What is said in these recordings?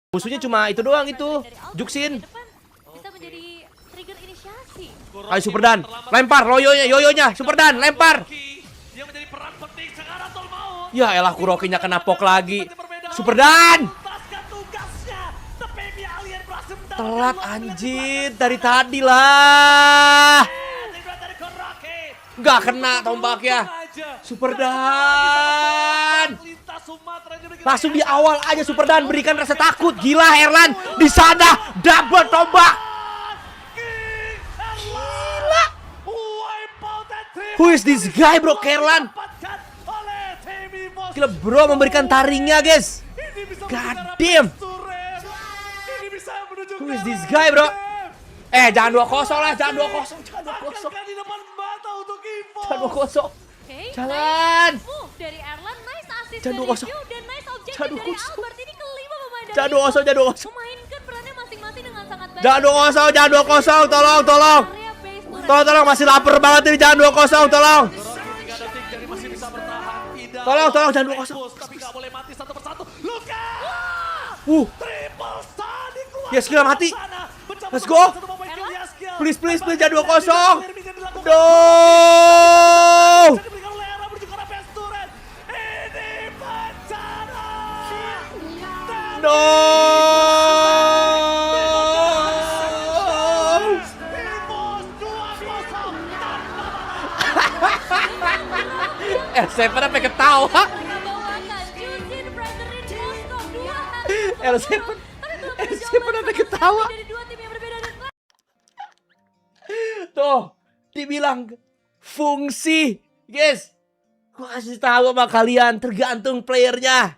Musuhnya cuma itu doang itu, Juksin. Ayo Superdan, lempar yoyonya, Superdan, lempar. Ya elah Kurokinya kena pok lagi. Superdan. Telat anjir dari tadi lah. Gak kena tombaknya. Superdan. Langsung di awal aja Superdan berikan rasa takut. Gila Erlan di sana double tombak. Gila. Who is this guy bro, Erlan? Gila bro memberikan taringnya guys. God damn. Who is this guy bro? Jangan 2-0 lah, jangan 2-0. Jangan 2-0. Jalan. Dari Erlan, nice assist Jangan dari 2-0. Q dan nice objective Jangan dari 2-0. Albert. Ini kelima pemain dari Jangan 2-0, jangan 2-0. memainkan perannya masing-masing dengan sangat baik. Jangan 2-0, jangan 2-0. Tolong. Area base turret. Tolong masih lapar banget ini, jangan 2-0, tolong. Tolong jangan 2-0. Tapi nggak boleh mati satu persatu. Luka. Triple Sonic keluar. Yaskiel mati. Sana. Mencapai Let's go. satu pemain kill Yaskiel. Please jangan 2-0. Dilakukan. No. Bisa diberikan oleh Era menuju ke arah base turret. Ini bencana. No. Timos 2-0 tanpa R7 sampai ketawa. Membawakan Juzin Brethren Moskov 2. R7 sampai ketawa. Dari dua tim yang berbeda dan Tuh, dibilang fungsi. Guys, gua kasih tahu sama kalian, tergantung playernya.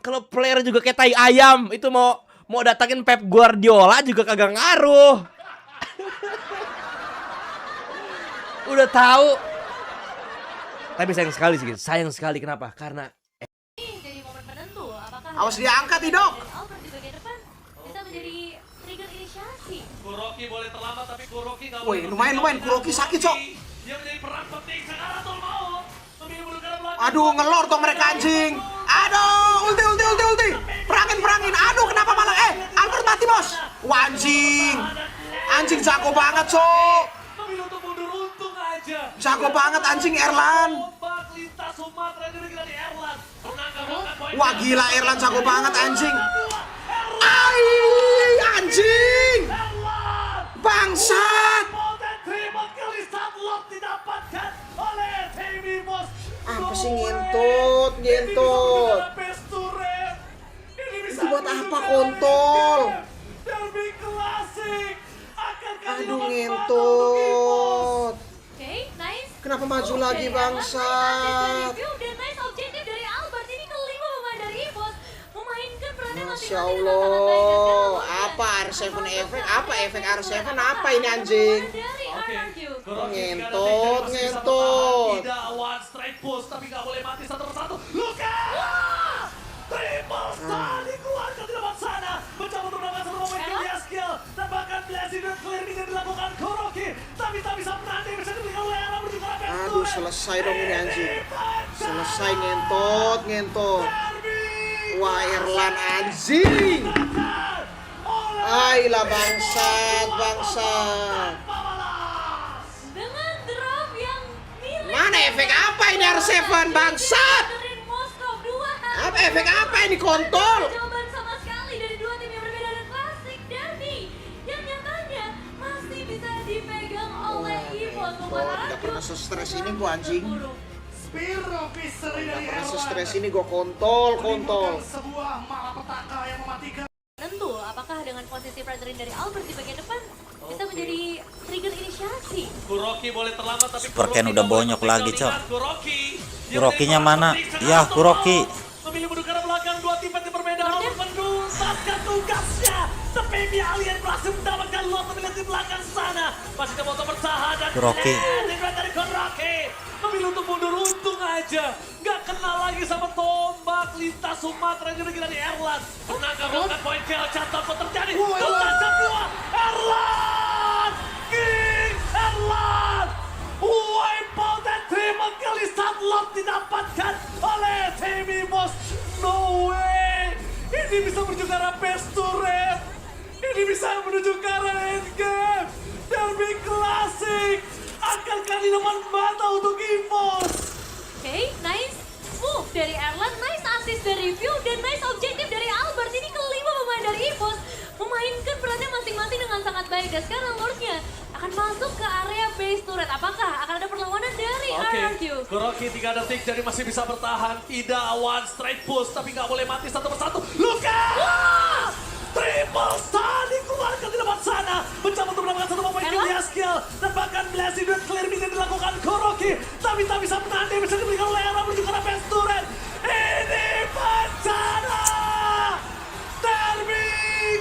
Kalau player juga kayak tai ayam, itu mau datangin Pep Guardiola juga kagak ngaruh. Udah tahu. Tapi sayang sekali sih, guys. Sayang sekali kenapa? Karena jadi momen penentu. Apakah Awas diangkat nih dok. dari Albert di bagian depan bisa menjadi trigger inisiasi? Kuroki boleh terlambat tapi Kuroki nggak Woi, boleh. lumayan, Kuroki sakit, Cok. Dia menjadi peran penting sekarang tuh mau. Memilih mundur ke arah belakang. Aduh, ngelor dong mereka anjing. Aduh, ulti. Perangin. Aduh, kenapa malah Albert mati, Bos. Wah, anjing jago banget, Cok. Memilih untuk mundur untung aja. Jago banget anjing Erlan. Ombak lintas Sumatera juga dari Erlan. Menangkap poin. Wah, gila Erlan jago banget anjing. Anjing. Erlan. Bangsat. Golden Triple Kill di saat lock didapatkan oleh Timos. Apa sih ngentut. Itu buat apa kontol? Derby klasik. Aduh, ngentut. Oke, nice. Kenapa maju lagi Dari Erlan, nice assist dari bangsat? Q dan nice objective dari Albert. Ini kelima pemain dari EVOS memainkan perannya Masya masing-masing dengan sangat baik. Dan Allah, sekarang apa R7 efek? Apa efek R7? Apa ini anjing? dari Erlan Q. Ngentot. Tidak one strike push tapi nggak boleh mati satu persatu. Luka. Triple Sonic keluar ke tempat sana. Mencoba untuk mendapatkan satu pemain kill Yaskiel. Dan bahkan blessing dan clearing yang dilakukan Kuroki. Tapi tak bisa menanti. Bisa diberikan oleh Era menuju ke arah base Aduh, turret. selesai dong ini anjing. Dibaca. Selesai ngentot. Derby. Wah, Erlan anjing. Ailah bangsat. Dengan drop yang milik Mana efek apa ini R7 bangsat? Brethren Moskov 2. Apa efek apa ini kontol? Jawaban sama sekali dari dua tim yang berbeda dan klasik Derby yang nyatanya masih bisa dipegang oleh EVOS. Gak pernah se-stres ini gua anjing. Spiro Piseri Gak dari pernah Erlan. se-stres ini gua kontol. Sebuah malapetaka yang mematikan. Tentu, apakah dengan posisi Brethren dari Albert di bagian depan bisa menjadi trigger inisiasi? Kuroki boleh terlambat tapi Super Ken Kuroki udah nggak boleh bonyok ketinggalan. lagi, Cok. Kuroki. Dia Kurokinya menjadi mana? peran penting Ya, sekarang Kuroki. tuh. Memilih mundur ke arah belakang, dua tim yang berbeda harus menuntaskan tugasnya. Tapi Alien berhasil mendapatkan lot memilih di belakang sana. Masih coba untuk bertahan dan Kuroki. dari Kuroki. Memilih untuk mundur untung aja. Nggak kena lagi sama tombak lintas Sumatera juga dari Erlan. Menangkap poin kill, catat apa terjadi. Tuntas kedua, Erlan. King Erlan. Wipe out dan triple kill di saat lot didapatkan oleh Timos. No way. Ini bisa berjuara best Ini bisa menuju ke arah endgame. Derby klasik. Akankah dilawan mata untuk EVOS? Oke, nice move dari Erlan, nice assist dari View, dan nice objektif dari Albert. Ini kelima pemain dari EVOS memainkan perannya masing-masing dengan sangat baik. Dan sekarang Lordnya akan masuk ke area base turret. Apakah akan ada perlawanan dari Oke, RRQ? Kuroki 3 detik jadi masih bisa bertahan. Tidak one straight push, tapi nggak boleh mati satu persatu. Luka! Triple stun dikeluarkan di depan sana. Mencoba untuk mendapatkan satu poin kill Erlan? skill. Dan bahkan blessing dan clear bisa dilakukan Kuroki. Tapi tak bisa menahan damage yang diberikan oleh Era menuju ke arah base turret. Ini bencana! Derby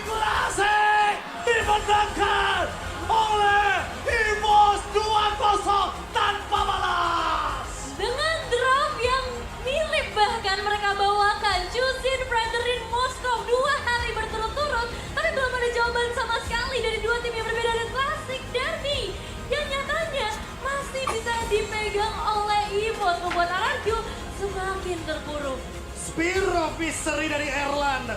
klasik dimenangkan oleh EVOS 2-0 tanpa balas. Dengan drop yang mirip bahkan mereka bawakan Jusin, Frederick, Moskov 2 hari berturut-turut, tapi belum ada jawaban sama sekali dari dua tim yang berbeda. Dan klasik Derby yang nyatanya masih bisa dipegang oleh EVOS, membuat RRQ semakin terpuruk. Spear of Misery dari Erlan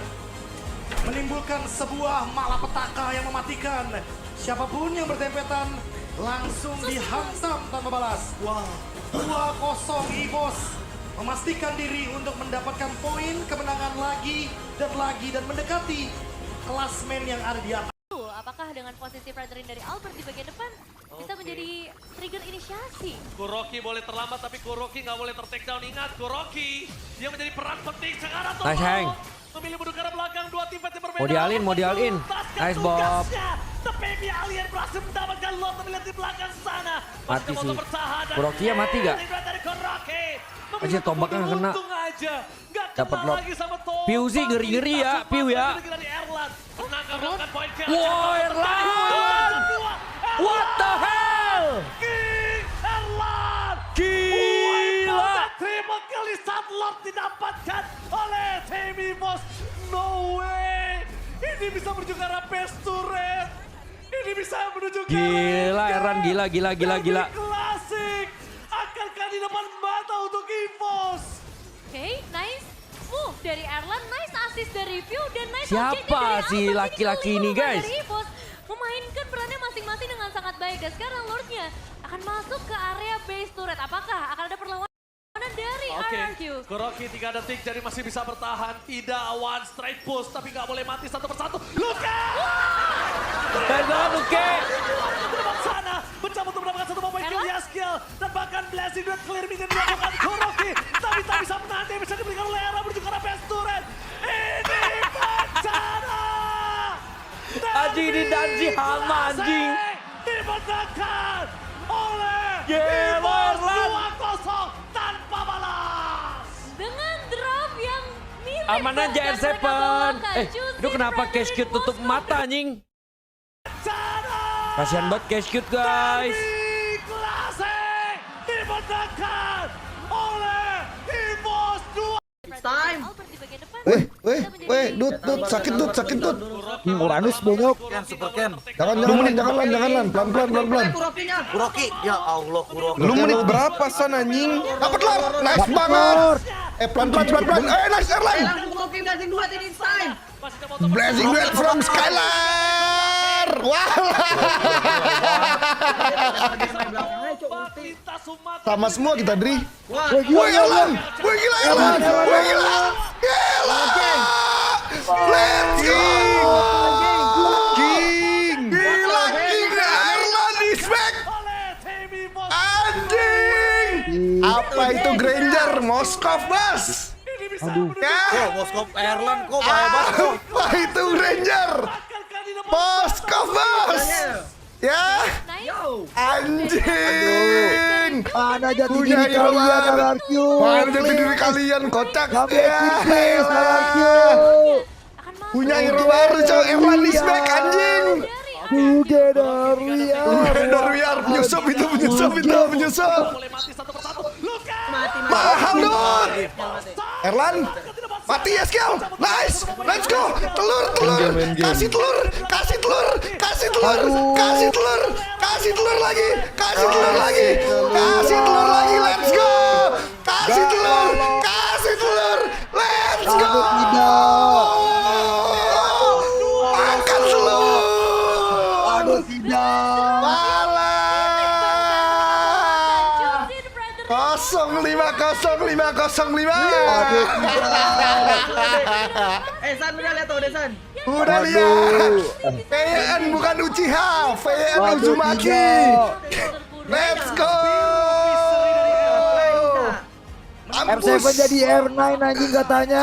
menimbulkan sebuah malapetaka yang mematikan. Siapapun yang berdempetan langsung dihantam tanpa balas. Wow. 2-0 EVOS memastikan diri untuk mendapatkan poin kemenangan lagi dan mendekati klasmen yang ada di atas. Apakah dengan posisi Frederick dari Albert di bagian depan bisa menjadi trigger inisiasi? Kuroki boleh terlambat tapi Kuroki nggak boleh ter-take down. Ingat Kuroki dia menjadi peran penting sekarang. Nice, Hank. Memilih mundur ke arah belakang, dua tim fight yang berbeda. Mau dialin. Nice, Bob. The Baby Alien berhasil mendapatkan lot terlihat di belakang sana. Mati Masih sih. mau bertahan dan Kuroki ya mati gak? dari Kuroki. Anjir, tombaknya nggak kena. Untung aja. Nggak Dapat kena lot. lagi sama tombak. Piu sih ngeri-ngeri ya, Piu ya. Dari Erlan. Menangkap melakukan poin kill. Wow, Erlan! What the hell? King Erlan! Gila! Triple kill di saat Lord didapatkan oleh tim EVOS. No way! Ini bisa menuju ke arah base turret. Ini bisa menuju ke Gila, Erlan, gila. Derby klasik. Akankah di depan mata untuk EVOS? Oke, nice move dari Erlan, nice assist dari View, dan nice Siapa objektif dari si Albert. Ini laki-laki kelima ini, pemain guys? dari EVOS memainkan perannya masing-masing dengan sangat baik. Dan sekarang Lordnya akan masuk ke area base turret. Apakah akan ada perlawanan dari Oke, RRQ? Kuroki 3 detik jadi masih bisa bertahan. Tidak one straight push tapi nggak boleh mati satu persatu. Luka! Nice banget, oke. Di depan sana mencoba untuk mendapatkan satu poin kill Erlan? skill dan bahkan blessing dan clear bisa dilakukan Kuroki tapi tak bisa menahan damage yang diberikan oleh Era menuju ke arah base turret. Ini bencana! Anjing, ini Danzi hama, anjing. Dimenangkan oleh Gila, Erlan. 2-0 tanpa balas. Dengan drop yang mirip Aman aja, bahkan R7. mereka bawakan Jusin, Itu kenapa Frederick, Cash Cute tutup Moskov mata, anjing? Bencana! Kasihan banget Cash Cute, guys. Derby klasik dimenangkan oleh EVOS 2. time. Albert di bagian depan. Weh, Dut, sakit Dut. Uranus bonyok. Super Ken. Jangan lan, pelan. Kuroki, ya Allah Kuroki. Lu menit berapa san anjing? Dapat lah, nice banget. Pelan. Nice Erlang. Blazing Duet from Skylar. Wah. Sama semua kita, Dri. Woi Erlang. Woi gila Erlang. Gila. Let's go. King. Gila King Erlang is back. Anjing. Apa itu Granger? Moskov, Bos. Aduh. Ya. Moskov Erlan kok bahaya Apa itu Granger? Moskov, Bos. Ya. Anjing. Mana jati Punya diri kalian Irwan. RRQ? Mana jati diri kalian kocak? Ya, Please RRQ. punya hero baru coy. Erlan is back anjing. Together we are. Penyusup itu penyusup. Mahal Dut. Erlan mati ya skill. Nice. Let's go. Telur. Kasih telur lagi. Let's go. Kasih telur. Let's go. Tidak. Angkat telur. 050505. San udah lihat tuh San. Udah lihat. VN bukan Uchiha, VN Uzumaki. Let's go. R7 jadi R9 anjing katanya.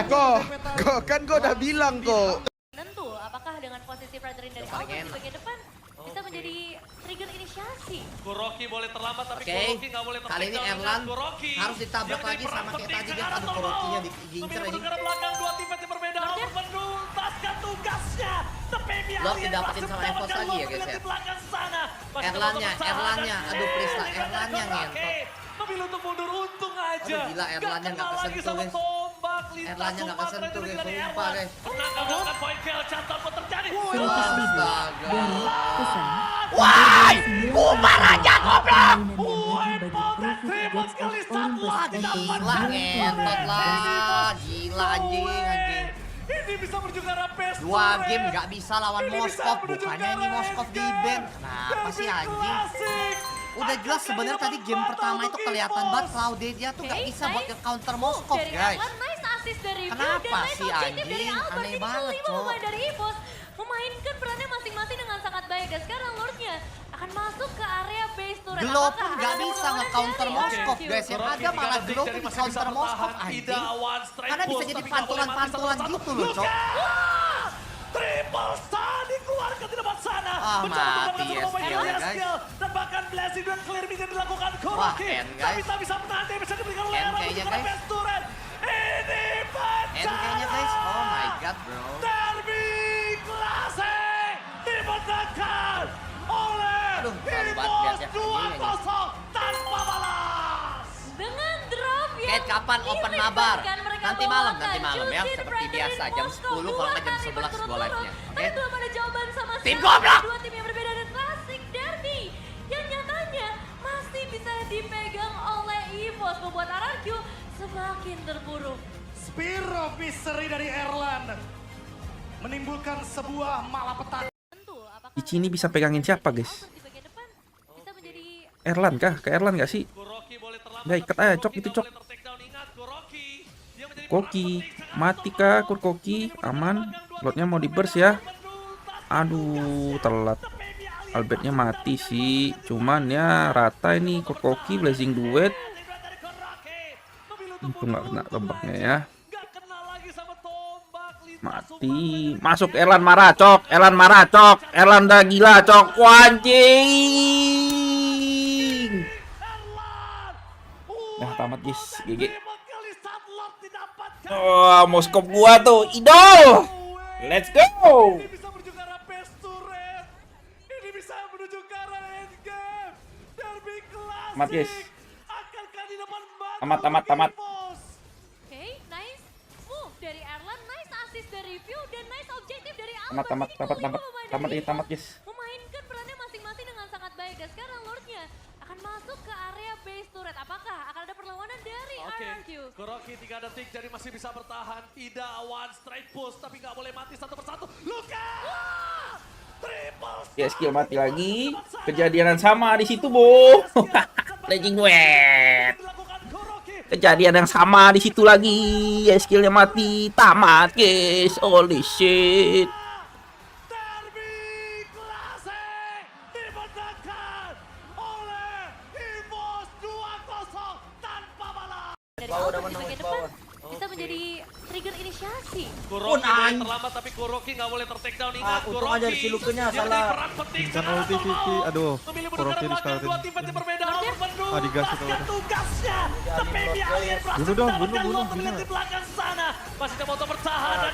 Kok kan gua udah bilang kok. Tentu, apakah dengan posisi Fredrin dari awal di bagian depan bisa menjadi trigger inisiasi? Kuroki boleh terlambat tapi Oke. Kuroki nggak boleh Kali ini tertinggal. Erlan Kuroki harus ditabrak yang lagi menjadi sama peran kayak penting tadi, guys. sekarang, Aduh, tolong. Kurokinya diincer Memilih anjing. negara belakang dua tim yang berbeda harus menuntaskan tugasnya. Tapi Lord didapetin sama Evos lagi ya, guys, ya. Erlannya, aduh please lah, Erlannya ngentot. Memilih untuk mundur, untung aja. Aduh, gila, Erlannya nggak kenal lagi kesentuh, sama guys. tombak lintas Erlannya nggak Sumatera kesentuh, yang guys, dari sumpah, Erlan. guys. Menangkap poin kill, cantor pun terjadi. Astaga. Woi, Umar aja goblok. Woi, potret triple kali setelah Gila ngentot lah, gila anjing. Ini bisa berjuara best. 2 game nggak bisa lawan Moskov, bukannya ini Moskov di ban. Kenapa sih anjing? Udah jelas sebenarnya tadi game pertama itu kelihatan banget Claudia dia tuh nggak bisa buat counter Moskov, Dari guys. Erlan, nice assist dari View Kenapa dan nice sih, objektif dari anjing? Albert. Aneh Ini banget, kelima Cok. pemain dari EVOS memainkan perannya masing-masing dengan sangat baik. Dan sekarang Lordnya akan masuk ke area base turret. Glow Apakah pun nggak ada bisa perlawanan nge-counter dari Moskov, RRQ? guys. Yang ada malah Glow tuh di-counter Moskov, anjing. Karena bisa jadi pantulan-pantulan gitu loh, Cok. Triple stun dikeluarkan di depan sana. Ah, Mencoba mati untuk SQ ya, guys. skill. Dan bahkan blessing dan clear vision dilakukan Wah, Kuroki. N, guys. Tapi tak bisa menahan damage yang diberikan oleh N Erlan kayaknya, untuk guys. best turret. Ini pecah. Kayaknya guys, oh my god bro. Derby klasik dimenangkan oleh Aduh, malu banget liatnya. EVOS 2-0 tanpa balas. Dengan drop yang Kate, kapan open mirip mabar? bahkan mereka Nanti malam bawakan. ya, Justin seperti Fredrin biasa jam Moskov 10 kalau nggak jam 11 2 hari gua berturut-turut. live-nya. Tapi Oke? belum ada jawaban sama Tim sekali. goblok! Dua tim yang berbeda dan klasik derby yang nyatanya masih bisa dipegang oleh EVOS, membuat RRQ semakin terpuruk. Spear of Mystery dari Erlan menimbulkan sebuah malapetaka. Tentu, apakah Ichi ini bisa pegangin siapa, guys? Albert di bagian depan bisa menjadi Erlan kah? Ke Erlan gak sih? Kuroki boleh terlambat. Udah ikat aja, Cok, itu, Cok. Koki, mati kah Kurkoki? Aman. Lotnya mau di burst ya. Aduh, telat. Albertnya mati sih. Cuman ya rata ini Kurkoki Blazing Duet. Itu nggak kena tembaknya ya. Mati. Masuk Erlan marah, Cok. Erlan marah, Cok. Erlan udah gila, Cok. Anjing. Nah, tamat guys. GG. Oh, Moskov gua tuh idol. Let's go. Ini bisa berjuara best turret. Ini bisa menuju ke arah endgame. Derby klasik. Tamat, guys. Akankah di depan mata Tamat. EVOS? Oke, nice move dari Erlan, nice assist dari View, dan nice objektif dari Albert. Tamat, Ini kelima pemain dari tamat, EVOS guys. memainkan perannya masing-masing dengan sangat baik. Dan sekarang Lordnya akan masuk ke area base turret. Apakah akan ada perlawanan dari Oke, RRQ? Kuroki 3 detik jadi masih bisa bertahan. Tidak one straight push tapi nggak boleh mati satu persatu. Luka! Triple Ya, skill mati lagi. Kejadian yang sama di situ, Bo. Blazing Duet. dilakukan Kuroki. Kejadian yang sama di situ lagi. Ya, skillnya mati. Tamat, guys. Holy shit. Derby klasik dimenangkan oleh EVOS 2-0 tanpa balas. Dari Albert di bagian depan bisa menjadi trigger inisiasi. Kuroki boleh terlambat tapi Kuroki nggak boleh ter-take down. Ingat untung Kuroki aja si Lukenya yang salah. menjadi peran penting Bukan sekarang, ulti, tolong. Cici. Aduh, Memilih Kuroki mendengar belakang di dua tim yang berbeda harus digas menuntaskan itu. tugasnya. Tapi Bialir berhasil Bunuh dong, mendapatkan bunuh, lot terlihat bunuh. di belakang sana. Masih coba untuk bertahan dan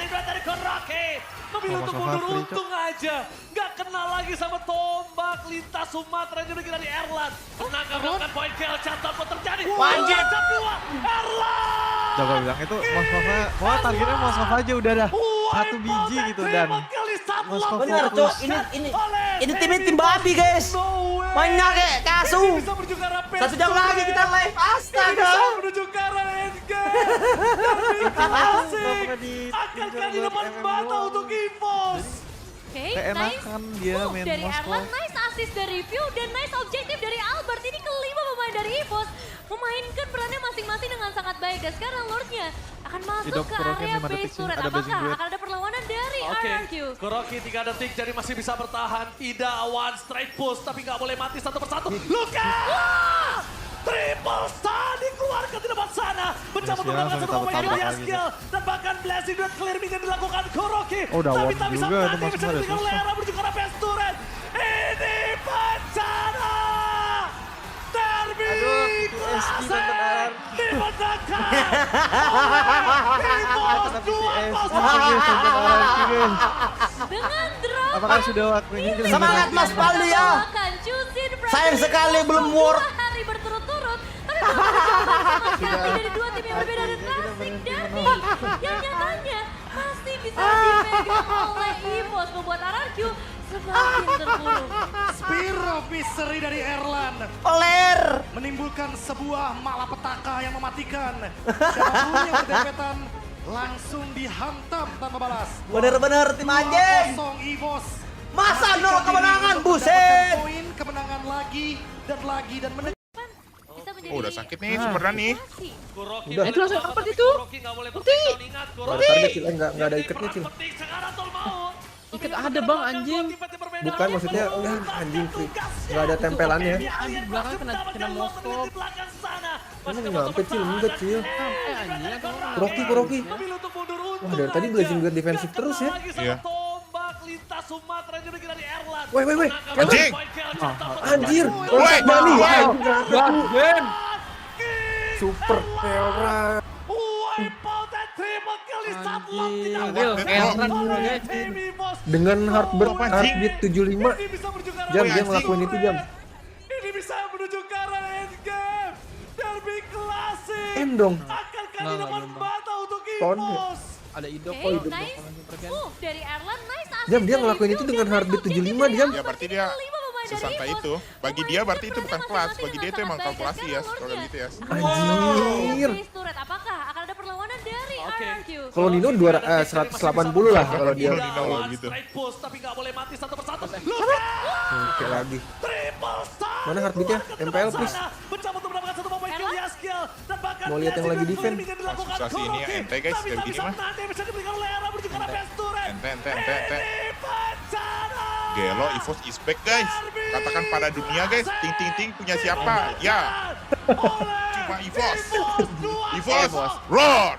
tidak dari Kuroki. Memilih untuk Sama-sama mundur, free, Cok. untung aja. Nggak kena lagi sama tombak lintas Sumatera yang diberikan dari Erlan. Menangkap poin kill, cantor pun terjadi. Wajib. Macam dua, Erlan! Jago bilang itu Moskova. Wah, targetnya Moskova aja udah dah. Satu biji gitu dan Moskova Bener, Cok. Ini tim babi, guys. Mainnya kayak kasu. 1 jam lagi kita live. Astaga. Menuju ke arah endgame. Derby Nggak klasik. pernah di Akankah di buat depan MM mata doang. untuk EVOS? Oke, Keenakan nice dia move main dari Moskov. Erlan, nice assist dari View, dan nice objektif dari Albert. Ini kelima pemain dari EVOS memainkan perannya masing-masing dengan sangat baik. Dan sekarang Lordnya akan masuk Hidup ke Kuroki area 5 detik base sih, turret. ada blazing Apakah blade. akan ada perlawanan dari Oke, RRQ? Kuroki 3 detik jadi masih bisa bertahan. Tidak one straight push tapi nggak boleh mati satu persatu. Luka! Triple stun dikeluarkan di depan sana. Mencoba Yes, menggunakan ya, satu pemain tabrak dia lagi. skill. Dan bahkan blessing dan clear minion dilakukan Kuroki. Oh, udah Tapi ward tak bisa juga, itu mati. masuk Bisa ada ditinggal oleh susah. Era menuju ke arah base turret. Ini bencana! Derby PTSD benar. dimenangkan! Kena PTSD guys, sampai RRQ guys. Dengan drop Apakah sudah waktunya kita Semangat Mas Paldi ya. Sayang sekali belum war. 2 hari berturut-turut, tapi belum ada jawaban sama sekali dari dua tim yang berbeda dan klasik. Derby yang nyatanya masih bisa dipegang oleh EVOS, membuat RRQ semakin terpuruk. Spear of Misery dari Erlan Oler. menimbulkan sebuah malapetaka yang mematikan. Siapapun yang berdempetan langsung dihantam tanpa balas. Bener-bener tim anjing. 2-0 EVOS. Masa no Memastikan kemenangan, diri buset. mendapatkan poin kemenangan lagi dan Bisa menjadi Oh, udah sakit nih sebenarnya nih. Kuroki Udah. boleh Itu langsung melawan, apa tapi itu? Kuroki nggak boleh tertakedown. Ingat, Kuroki. target, Cil. Nggak ada ikatnya, Cil. Penting sekarang tol mau. Ikat ada, Bang, anjing. Bukan, maksudnya, anjing, nggak ada tempelannya. Anjing belakang kena Moskov. Emang nyampe, Cil. Enggak, Cil. anjing. Kuroki. Wah, dari tadi Blazing Blade defensif terus ya. Iya. Tombak lintas Sumatera juga dari Erlan. Weh. Anjing. Anjir. Woi, Bani. Ben. Super Peora. Wipeout dan triple kill di saat Long tidak Real, waktu. Dengan heartbeat 75. Ini bisa menuju ke arah Jam, dia anjing. ngelakuin itu, Jam. Ini bisa menuju ke arah endgame. Derby klasik. M dong. Akankah didapat mata untuk Ton. EVOS? Ada hidup Oke, nice move dari Erlan, nice assist Jam, dia dari ngelakuin View, itu dan dengan nice heartbeat objektif 75, dari Jam. Ya berarti dia kelima pemain dari sesantai EVOS. itu. Bagi dia berarti itu bukan kelas. Bagi dia itu emang kalkulasi ya. Kalau gitu ya. Anjir. Base turret, apakah akan ada perlawanan dari Oke. RRQ? Kalau Nino 180 lah kalau dia Tidak mau one gitu. straight push, tapi nggak boleh mati satu persatu. Oke lagi. Triple stun. Mana heartbeatnya? MPL please. Mencoba untuk mendapatkan satu pemain kill ya skill. Dan bahkan Mau lihat yang lagi defend. Susah sih ini, ente, guys, kayak begini mah. Bisa diberikan oleh Era menuju ke arah base turret. Ente. Ini bencana. Gelo, EVOS is back guys. Katakan pada dunia guys. Ting punya siapa? Ya. Cuma EVOS. EVOS. Roar.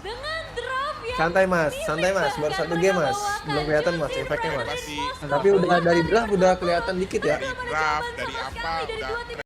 Dengan drop yang Santai mas, baru satu game mas, belum kelihatan mas efeknya mas. Masih Tapi udah dari draft udah kelihatan dikit ya. dari draft, dari apa, udah